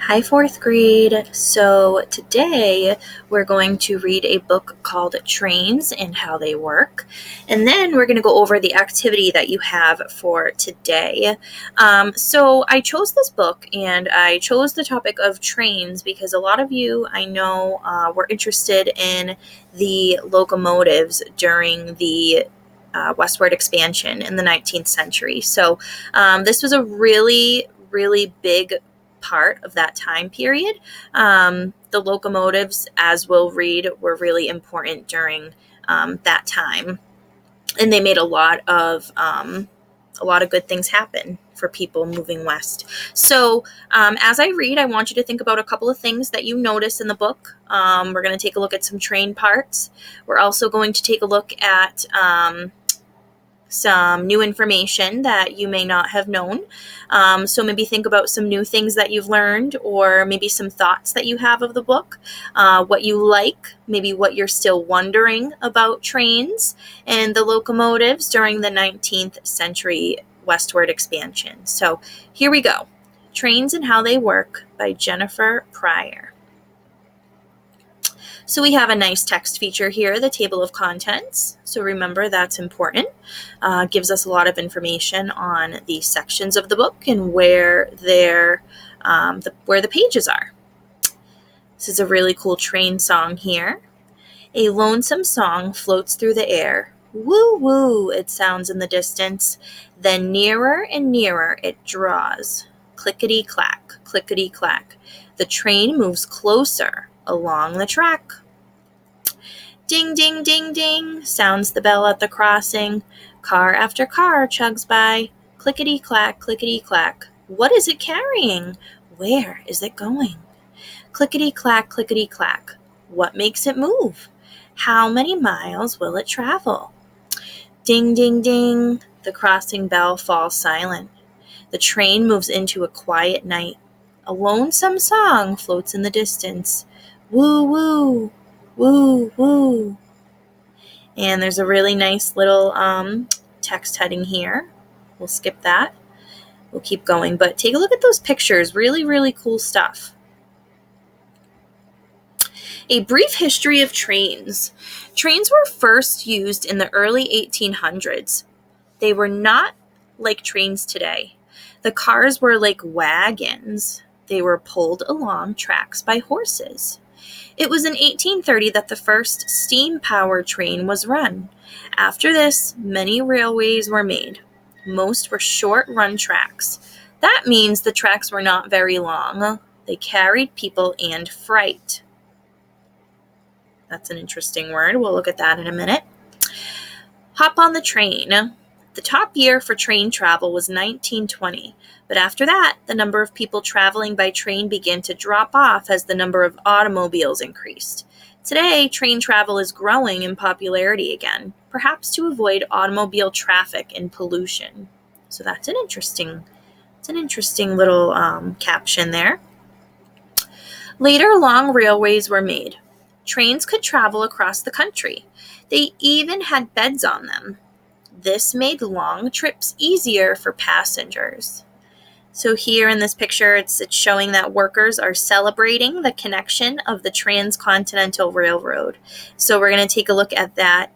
Hi, fourth grade. So today we're going to read a book called Trains and How They Work. And then we're going to go over the activity that you have for today. So I chose this book and I chose the topic of trains because a lot of you I know were interested in the locomotives during the westward expansion in the 19th century. So this was a really big part of that time period. The locomotives, as we'll read, were really important during that time, and they made a lot of good things happen for people moving west. So as I read, I want you to think about a couple of things that you notice in the book. We're going to take a look at some train parts. We're also going to take a look at some new information that you may not have known. So maybe think about some new things that you've learned, or maybe some thoughts that you have of the book, what you like, maybe what you're still wondering about trains and the locomotives during the 19th century westward expansion. So here we go. Trains and How They Work by Jennifer Pryor. So we have a nice text feature here, the table of contents. So remember, that's important. Gives us a lot of information on the sections of the book and where the pages are. This is a really cool train song here. A lonesome song floats through the air. Woo woo, it sounds in the distance. Then nearer and nearer it draws. Clickety clack, clickety clack. The train moves closer along the track. Ding, ding, ding, ding, sounds the bell at the crossing. Car after car chugs by. Clickety clack, clickety clack. What is it carrying? Where is it going? Clickety clack, clickety clack. What makes it move? How many miles will it travel? Ding, ding, ding, the crossing bell falls silent. The train moves into a quiet night. A lonesome song floats in the distance. Woo, woo, woo, woo. And there's a really nice little text heading here. We'll skip that. We'll keep going, but take a look at those pictures. Really, really cool stuff. A brief history of trains. Trains were first used in the early 1800s. They were not like trains today. The cars were like wagons. They were pulled along tracks by horses. It was in 1830 that the first steam-powered train was run. After this, many railways were made. Most were short-run tracks. That means the tracks were not very long. They carried people and freight. That's an interesting word. We'll look at that in a minute. Hop on the train. The top year for train travel was 1920, but after that, the number of people traveling by train began to drop off as the number of automobiles increased. Today, train travel is growing in popularity again, perhaps to avoid automobile traffic and pollution. So that's an interesting little caption there. Later, long railways were made. Trains could travel across the country. They even had beds on them. This made long trips easier for passengers. So here in this picture, it's showing that workers are celebrating the connection of the Transcontinental Railroad. So we're going to take a look at that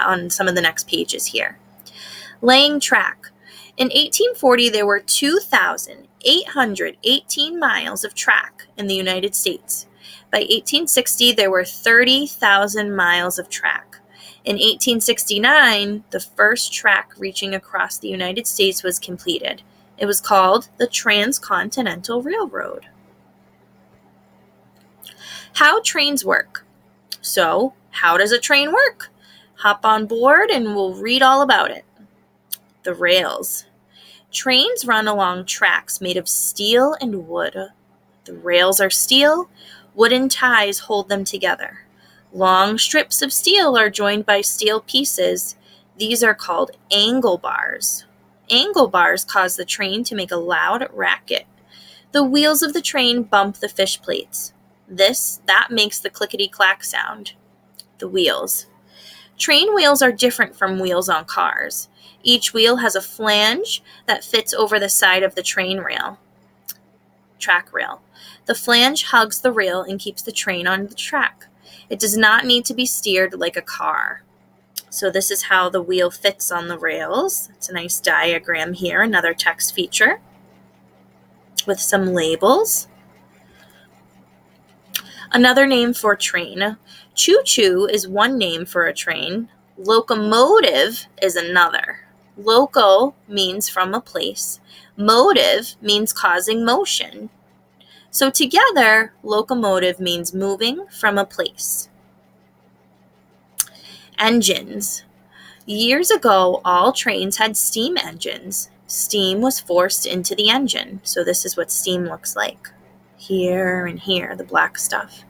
on some of the next pages here. Laying track. In 1840, there were 2,818 miles of track in the United States. By 1860, there were 30,000 miles of track. In 1869, the first track reaching across the United States was completed. It was called the Transcontinental Railroad. How trains work. So, how does a train work? Hop on board and we'll read all about it. The rails. Trains run along tracks made of steel and wood. The rails are steel. Wooden ties hold them together. Long strips of steel are joined by steel pieces. These are called angle bars. Angle bars cause the train to make a loud racket. The wheels of the train bump the fish plates. That makes the clickety-clack sound. The wheels. Train wheels are different from wheels on cars. Each wheel has a flange that fits over the side of the train rail. track rail. The flange hugs the rail and keeps the train on the track. It does not need to be steered like a car. So this is how the wheel fits on the rails. It's a nice diagram here, another text feature with some labels. Another name for train. Choo-choo is one name for a train. Locomotive is another. Loco means from a place. Motive means causing motion. So together, locomotive means moving from a place. Engines. Years ago, all trains had steam engines. Steam was forced into the engine. So this is what steam looks like. Here and here, the black stuff.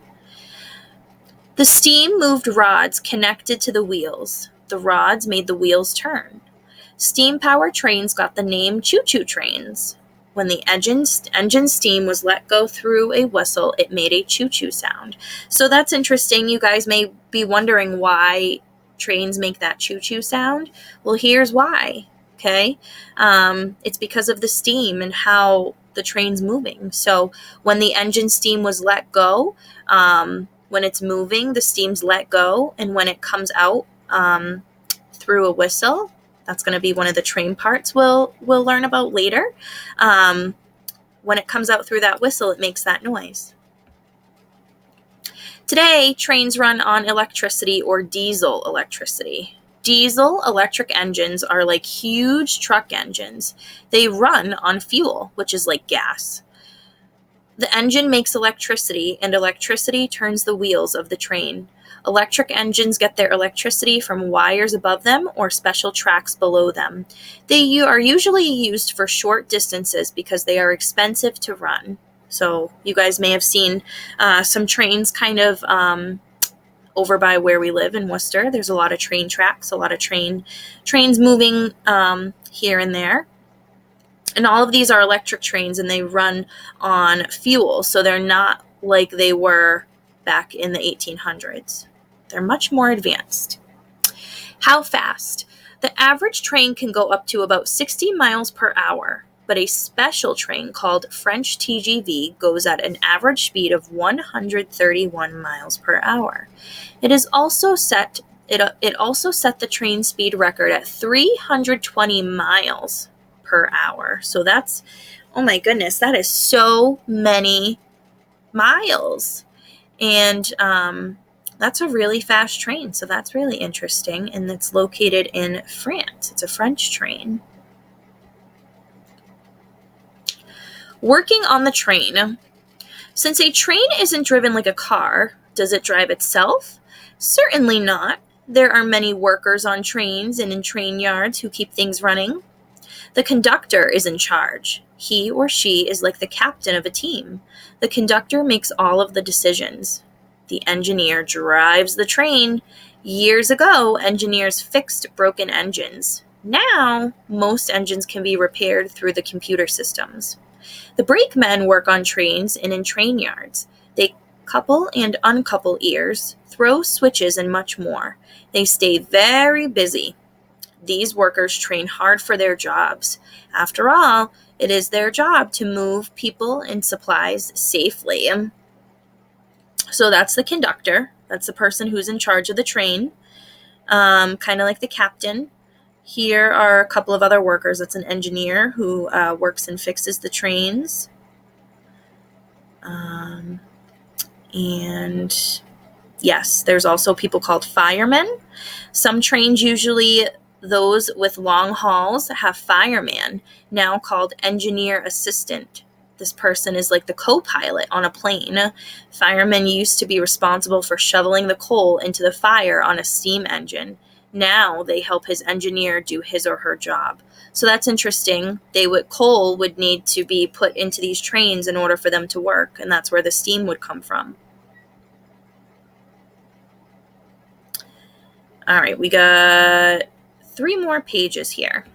The steam moved rods connected to the wheels. The rods made the wheels turn. Steam-powered trains got the name choo-choo trains. When the engine steam was let go through a whistle, it made a choo-choo sound. So that's interesting. You guys may be wondering why trains make that choo-choo sound. Well, here's why, okay? It's because of the steam and how the train's moving. So when the engine steam was let go, when it's moving, the steam's let go, and when it comes out through a whistle, that's going to be one of the train parts we'll learn about later. When it comes out through that whistle, it makes that noise. Today, trains run on electricity or diesel electricity. Diesel electric engines are like huge truck engines. They run on fuel, which is like gas. The engine makes electricity, and electricity turns the wheels of the train. Electric engines get their electricity from wires above them or special tracks below them. They are usually used for short distances because they are expensive to run. So you guys may have seen some trains kind of over by where we live in Worcester. There's a lot of train tracks, a lot of trains moving here and there. And all of these are electric trains, and they run on fuel. So they're not like they were back in the 1800s. They're much more advanced. How fast? The average train can go up to about 60 miles per hour, but a special train called French TGV goes at an average speed of 131 miles per hour. It also set the train speed record at 320 miles per hour. So that's, oh my goodness, that is so many miles. And that's a really fast train. So that's really interesting. And it's located in France. It's a French train. Working on the train. Since a train isn't driven like a car, does it drive itself? Certainly not. There are many workers on trains and in train yards who keep things running. The conductor is in charge. He or she is like the captain of a team. The conductor makes all of the decisions. The engineer drives the train. Years ago, engineers fixed broken engines. Now, most engines can be repaired through the computer systems. The brakemen work on trains and in train yards. They couple and uncouple ears, throw switches, and much more. They stay very busy. These workers train hard for their jobs. After all, it is their job to move people and supplies safely. So that's the conductor. That's the person who's in charge of the train, kind of like the captain. Here are a couple of other workers. That's an engineer who works and fixes the trains. And yes, there's also people called firemen. Some trains, usually those with long hauls, have fireman, now called engineer assistant. This person is like the co-pilot on a plane. Firemen used to be responsible for shoveling the coal into the fire on a steam engine. Now they help his engineer do his or her job. So that's interesting. Coal would need to be put into these trains in order for them to work, and that's where the steam would come from. All right, we got 3 more pages here.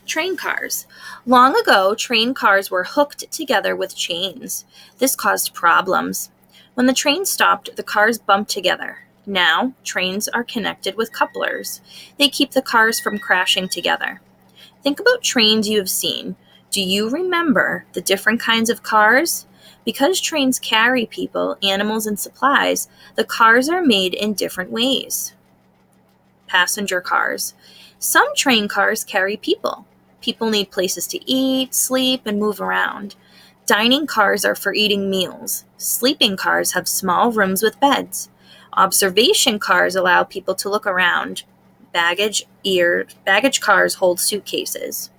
Train cars. Long ago, train cars were hooked together with chains. This caused problems. When the train stopped, the cars bumped together. Now, trains are connected with couplers. They keep the cars from crashing together. Think about trains you have seen. Do you remember the different kinds of cars? Because trains carry people, animals, and supplies, the cars are made in different ways. Passenger cars. Some train cars carry people. People need places to eat, sleep, and move around. Dining cars are for eating meals. Sleeping cars have small rooms with beds. Observation cars allow people to look around. Baggage cars hold suitcases.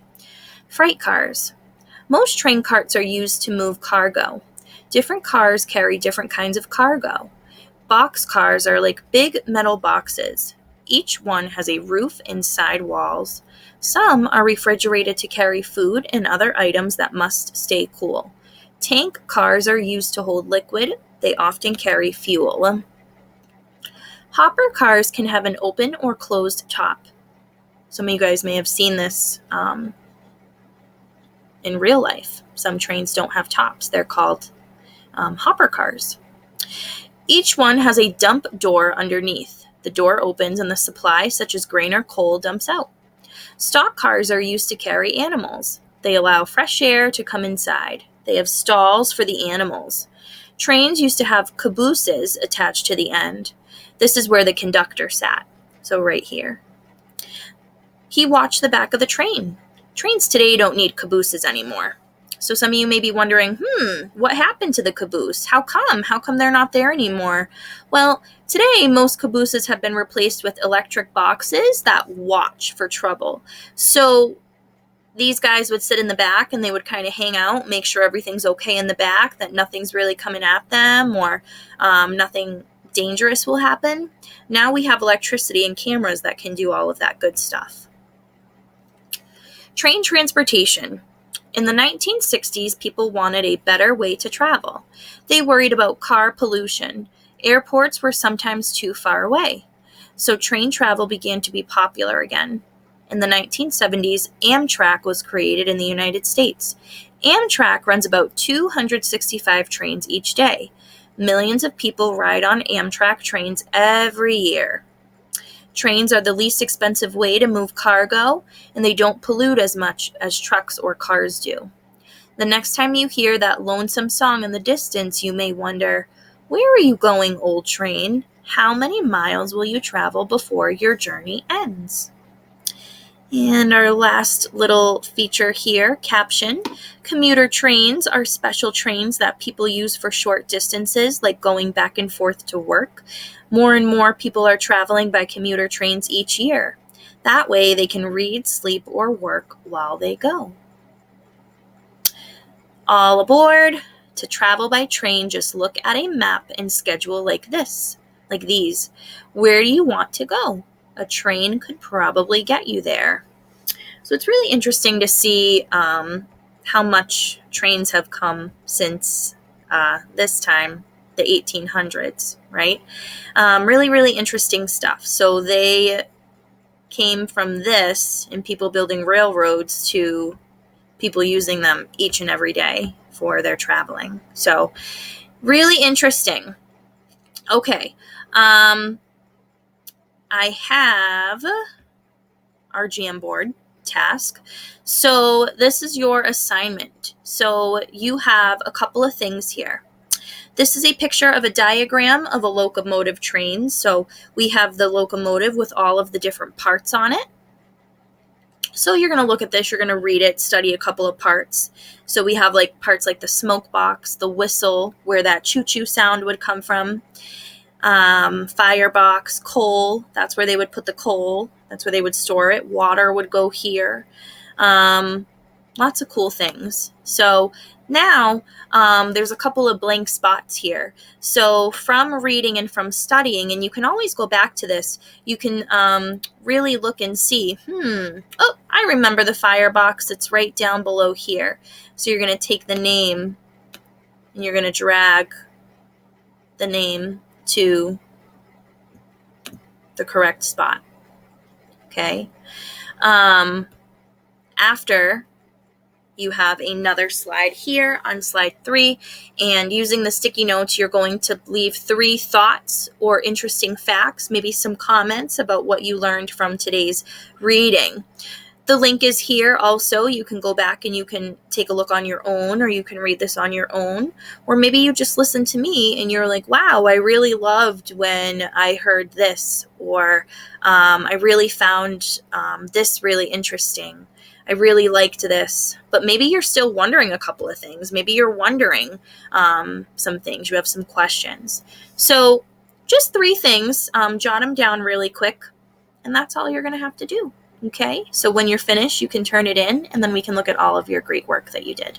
Freight cars. Most train carts are used to move cargo. Different cars carry different kinds of cargo. Box cars are like big metal boxes. Each one has a roof and side walls. Some are refrigerated to carry food and other items that must stay cool. Tank cars are used to hold liquid. They often carry fuel. Hopper cars can have an open or closed top. Some of you guys may have seen this in real life. Some trains don't have tops. They're called hopper cars. Each one has a dump door underneath. The door opens and the supply, such as grain or coal, dumps out. Stock cars are used to carry animals. They allow fresh air to come inside. They have stalls for the animals. Trains used to have cabooses attached to the end. This is where the conductor sat, so right here. He watched the back of the train. Trains today don't need cabooses anymore. So some of you may be wondering, what happened to the caboose? How come? How come they're not there anymore? Well, today most cabooses have been replaced with electric boxes that watch for trouble. So these guys would sit in the back and they would kind of hang out, make sure everything's okay in the back, that nothing's really coming at them or nothing dangerous will happen. Now we have electricity and cameras that can do all of that good stuff. Train transportation. In the 1960s, people wanted a better way to travel. They worried about car pollution. Airports were sometimes too far away. So train travel began to be popular again. In the 1970s, Amtrak was created in the United States. Amtrak runs about 265 trains each day. Millions of people ride on Amtrak trains every year. Trains are the least expensive way to move cargo, and they don't pollute as much as trucks or cars do. The next time you hear that lonesome song in the distance, you may wonder, where are you going, old train? How many miles will you travel before your journey ends? And our last little feature here, caption. Commuter trains are special trains that people use for short distances, like going back and forth to work. More and more people are traveling by commuter trains each year. That way they can read, sleep, or work while they go. All aboard. To travel by train, just look at a map and schedule like these. Where do you want to go? A train could probably get you there. So it's really interesting to see how much trains have come since this time, the 1800s, right? Really, really interesting stuff. So they came from this and people building railroads to people using them each and every day for their traveling. So really interesting. Okay. I have our Jamboard task. So this is your assignment. So you have a couple of things here. This is a picture of a diagram of a locomotive train. So we have the locomotive with all of the different parts on it. So you're going to look at this, you're going to read it, study a couple of parts. So we have like parts like the smoke box, the whistle, where that choo-choo sound would come from, firebox, coal, that's where they would put the coal, that's where they would store it, water would go here, lots of cool things. So now there's a couple of blank spots here. So from reading and from studying, and you can always go back to this, you can really look and see, oh, I remember the firebox. It's right down below here. So you're going to take the name and you're going to drag the name to the correct spot. Okay. After you have another slide here on slide 3, and using the sticky notes, you're going to leave 3 thoughts or interesting facts, maybe some comments about what you learned from today's reading. The link is here also. You can go back and you can take a look on your own, or you can read this on your own. Or maybe you just listen to me and you're like, wow, I really loved when I heard this, or I really found this really interesting. I really liked this. But maybe you're still wondering a couple of things. Maybe you're wondering some things. You have some questions. So just 3 things. Jot them down really quick. And that's all you're going to have to do. Okay, so when you're finished, you can turn it in, and then we can look at all of your great work that you did.